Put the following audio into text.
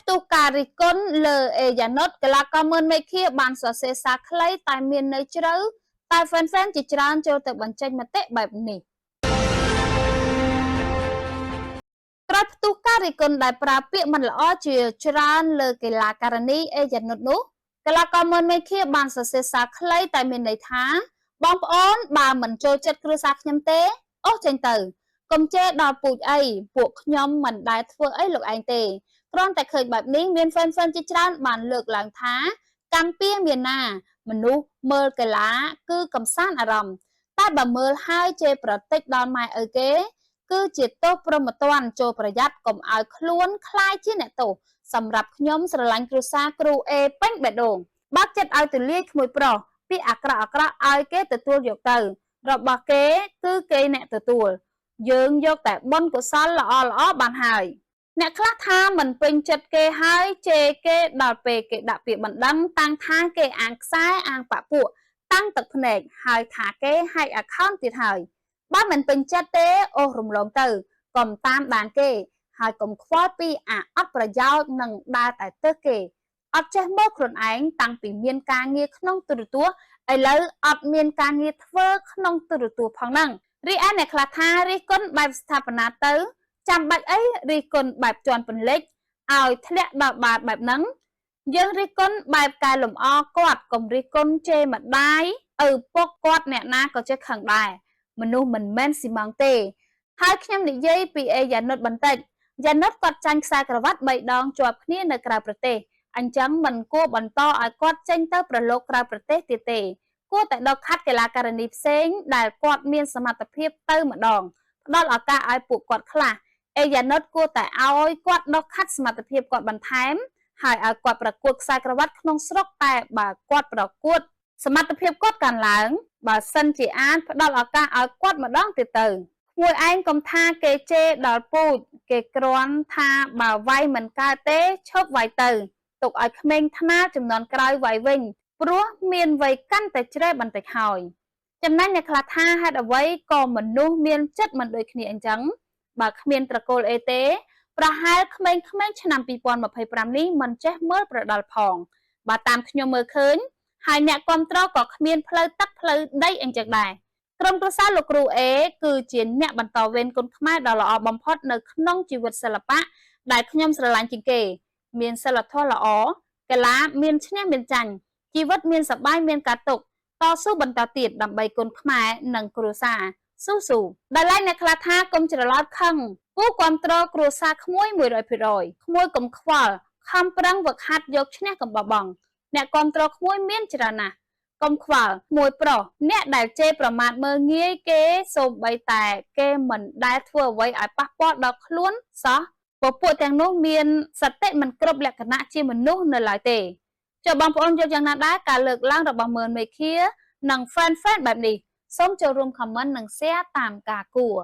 ផ្ទុះការរិះគន់លើអេយ៉ាណុតកីឡាករមើលមេឃាបានសរសេរសារខ្លីតែមានន័យជ្រៅតែហ្វេនៗជាច្រើនចូលទៅបញ្ចេញមតិបែបនេះក្រោយផ្ទុះការរិះគន់ដែលប្រើពាក្យមិនល្អជាច្រើនលើកីឡាករនីអេយ៉ាណុតនោះកីឡាករមើលមេឃាបានសរសេរសារខ្លីតែមានន័យថាបងប្អូនបើមិនចូលចិត្តគ្រួសារខ្ញុំទេអូសចេញទៅកុំជេរដល់ពូជអីពួកខ្ញុំមិនដែលធ្វើអីលោកឯងទេគ្រាន់តែឃើញបែបនេះមានហ្វេនៗជាច្រើនបានលើកឡើងថាកម្ពុជាមានណាមនុស្សមើលកីឡាគឺកំសាន្តអារម្មណ៍តែបើមើលហើយជេរប្រតិចដល់ម៉ែឪគេគឺជាទោសព្រហ្មទណ្ឌចូលប្រយ័ត្នកុំឲ្យខ្លួនคล้ายជាអ្នកទោសសម្រាប់ខ្ញុំស្រឡាញ់គ្រួសារគ្រូអេពេញបេះដូងបើកចិត្តឲ្យទូលាយក្មួយប្រុសពាក្យអាក្រក់ឲ្យគេទទួលយកទៅរបស់គេគឺគេអ្នកទទួលយើងយកតែបុណ្យកុសលល្អបានហើយអ្នកខ្លះថាមិនពេញចិត្តគេហើយជេរគេដល់ពេលគេដាក់ពាក្យបណ្ដឹងតាំងថាគេអាងខ្សែអាងបពួកតាំងទឹកភ្នែកហើយថាគេហាច់ account ទៀតហើយបើមិនពេញចិត្តទេអូសរំលងទៅកុំតាមដានគេហើយកុំខ្វល់ពីអាអត់ប្រយោជន៍នឹងដើរតែទៅគេអត់ចេះមើលខ្លួនឯងតាំងពីមានការងារក្នុងទូរទស្សន៍ឥឡូវអត់មានការងារធ្វើក្នុងទូរទស្សន៍ផងហ្នឹងរីឯអ្នកខ្លះថារិះគន់បែបស្ថាបនាទៅចាំបាច់អីរិះគន់បែបជន់ពន្លិចឲ្យធ្លាក់ដល់បាតបែបហ្នឹងយើងរិះគន់បែបកែលម្អគាត់កុំរិះគន់ជេរម្ដាយឪពុកគាត់អ្នកណាក៏ចេះខឹងដែរមនុស្សមិនមែនស៊ីម៉ង់ទេហើយខ្ញុំនិយាយពីអេយ៉ាណុតបន្តិចយ៉ាណុតគាត់ចាញ់ខ្សែក្រវ៉ាត់3ដងជាប់គ្នានៅក្រៅប្រទេសអញ្ចឹងមិនគួរបន្តឲ្យគាត់ចេញទៅប្រឡូកក្រៅប្រទេសទៀតទេគួរតែដកខាត់កីឡាករនីផ្សេងដែលគាត់មានសមត្ថភាពទៅម្ដងផ្ដល់ឱកាសឲ្យពួកគាត់ខ្លះអេយ៉ាណុតគួរតែឲ្យគាត់ដកខាត់សមត្ថភាពគាត់បន្ថែមហើយឲ្យគាត់ប្រកួតខ្សែក្រវ៉ាត់ក្នុងស្រុកតែបើគាត់ប្រកួតសមត្ថភាពគាត់កើនឡើងបើសិនជាអាចផ្ដល់ឱកាសឲ្យគាត់ម្ដងទៀតទៅមួយឯងកុំថាគេជេរដល់ពូជគេគ្រាន់ថាបើវាយមិនកើតទេឈប់វាយទៅទុកឲ្យក្មេងថ្នាលចំនួនក្រោយវាយវិញព្រោះមានវ័យកាន់តែជ្រេបន្តិចហើយចំណែកអ្នកខ្លះថាហេតុអ្វីក៏មនុស្សមានចិត្តមិនដូចគ្នាអញ្ចឹងបើគ្មានត្រកូលអីទេប្រហែលក្មេងៗឆ្នាំ2025នេះមិនចេះមើលប្រដល់ផងបើតាមខ្ញុំមើលឃើញហើយអ្នកគ្រប់គ្រងក៏គ្មានផ្លូវទឹកផ្លូវដីអញ្ចឹងដែរក្រុមគ្រួសារលោកគ្រូអេគឺជាអ្នកបន្តវេនគុណខ្មែរដ៏ល្អបំផុតនៅក្នុងជីវិតសិល្បៈដែលខ្ញុំស្រឡាញ់ជាងគេមានសិលធម៌ល្អកីឡាមានឈ្នះមានចាញ់ជីវិតមានសប្បាយមានការទុកតស៊ូបន្តទៀតដើម្បីគុណខ្មែរនិងគ្រួសារស៊ូដែលឡែកអ្នកខ្លះថាកុំច្រឡោតខឹងគូគ្រប់គ្រងគ្រួសារក្មួយ 100% ក្មួយកុំខ្វល់ខំប្រឹងវឹកហាត់យកឈ្នះកុំបោះបង់អ្នកគ្រប់គ្រងក្មួយមានច្រើនណាស់កុំខ្វល់មួយប្រុសអ្នកដែលជេរប្រមាថមើលងាយគេសូម្បីតែគេមិនដែលធ្វើអ្វីឲ្យប៉ះពាល់ដល់ខ្លួនសោះពួកទាំងនោះមានសតិមិនគ្រប់លក្ខណៈជាមនុស្សនៅឡើយទេចុះបងប្អូនយល់យ៉ាងណាដែរការលើកឡើងរបស់មើលមេឃានិង fan បែបនេះសូមចូលរួម comment និង share តាមការគួរ